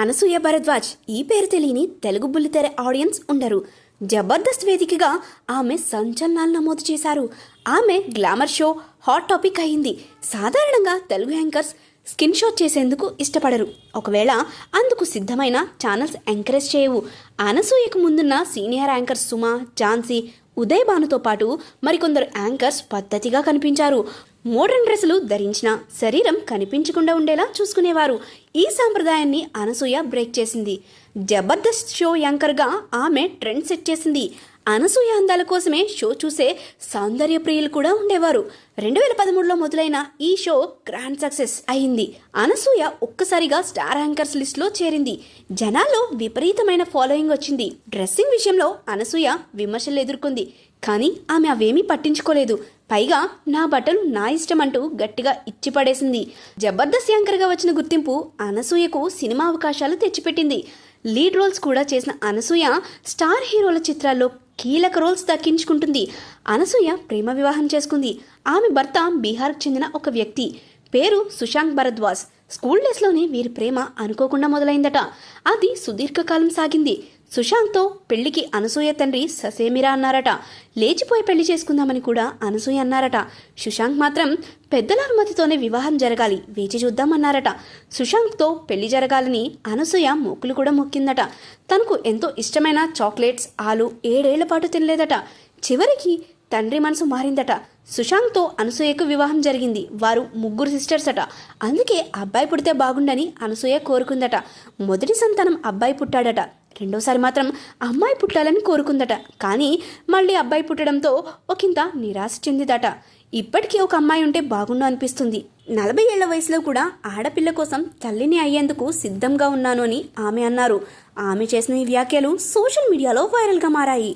అనసూయ భరద్వాజ్ ఈ పేరు తెలియని తెలుగు బుల్లితెర ఆడియన్స్ ఉండరు. జబర్దస్త్ వేదికగా ఆమె సంచలనాలు నమోదు చేశారు. ఆమె గ్లామర్ షో హాట్ టాపిక్ అయింది. సాధారణంగా తెలుగు యాంకర్స్ స్కిన్ షో చేసేందుకు ఇష్టపడరు. ఒకవేళ అందుకు సిద్ధమైన ఛానల్స్ ఎంకరేజ్ చేయవు. అనసూయకు ముందున్న సీనియర్ యాంకర్స్ సుమ, ఝాన్సీ, ఉదయ్ భానుతో పాటు మరికొందరు యాంకర్స్ పద్ధతిగా కనిపించారు. మోడర్న్ డ్రెస్సులు ధరించిన శరీరం కనిపించకుండా ఉండేలా చూసుకునేవారు. ఈ సాంప్రదాయాన్ని అనసూయ బ్రేక్ చేసింది. జబర్దస్త్ షో యాంకర్గా ఆమె ట్రెండ్ సెట్ చేసింది. అనసూయ అందాల కోసమే షో చూసే సౌందర్య ప్రియులు కూడా ఉండేవారు. 2013లో మొదలైన ఈ షో గ్రాండ్ సక్సెస్ అయింది. అనసూయ ఒక్కసారిగా స్టార్ యాంకర్స్ లిస్ట్లో చేరింది. జనాల్లో విపరీతమైన ఫాలోయింగ్ వచ్చింది. డ్రెస్సింగ్ విషయంలో అనసూయ విమర్శలు ఎదుర్కొంది. కానీ ఆమె అవేమీ పట్టించుకోలేదు. పైగా నా బట్టలు నా ఇష్టం అంటూ గట్టిగా ఇచ్చిపడేసింది. జబర్దస్త్ యాంకర్గా వచ్చిన గుర్తింపు అనసూయకు సినిమా అవకాశాలు తెచ్చిపెట్టింది. లీడ్ రోల్స్ కూడా చేసిన అనసూయ స్టార్ హీరోల చిత్రాల్లో కీలక రోల్స్ దక్కించుకుంటుంది. అనసూయ ప్రేమ వివాహం చేసుకుంది. ఆమె భర్త బీహార్కు చెందిన ఒక వ్యక్తి. పేరు సుశాంక్ భరద్వాజ్. స్కూల్ డేస్లోనే వీరి ప్రేమ అనుకోకుండా మొదలైందట. అది సుదీర్ఘకాలం సాగింది. సుశాంక్తో పెళ్లికి అనసూయ తండ్రి ససేమిరా అన్నారట. లేచిపోయి పెళ్లి చేసుకుందామని కూడా అనసూయ అన్నారట. సుశాంక్ మాత్రం పెద్దల అనుమతితోనే వివాహం జరగాలి, వేచి చూద్దామన్నారట. సుశాంక్తో పెళ్లి జరగాలని అనసూయ మొక్కులు కూడా మొక్కిందట. తనకు ఎంతో ఇష్టమైన చాక్లెట్స్, ఆలు 7 ఏళ్ల పాటు తినలేదట. చివరికి తండ్రి మనసు మారిందట. సుశాంక్తో అనసూయకు వివాహం జరిగింది. వారు 3 సిస్టర్స్ అట. అందుకే అబ్బాయి పుడితే బాగుండని అనసూయ కోరుకుందట. మొదటి సంతానం అబ్బాయి పుట్టాడట. రెండోసారి మాత్రం అమ్మాయి పుట్టాలని కోరుకుందట. కానీ మళ్ళీ అబ్బాయి పుట్టడంతో ఒకంత నిరాశ చెందిదట. ఇప్పటికీ ఒక అమ్మాయి ఉంటే బాగుండు అనిపిస్తుంది. 40 ఏళ్ల వయసులో కూడా ఆడపిల్ల కోసం తల్లిని అయ్యేందుకు సిద్ధంగా ఉన్నాను అని ఆమె అన్నారు. ఆమె చేసిన ఈ వ్యాఖ్యలు సోషల్ మీడియాలో వైరల్గా మారాయి.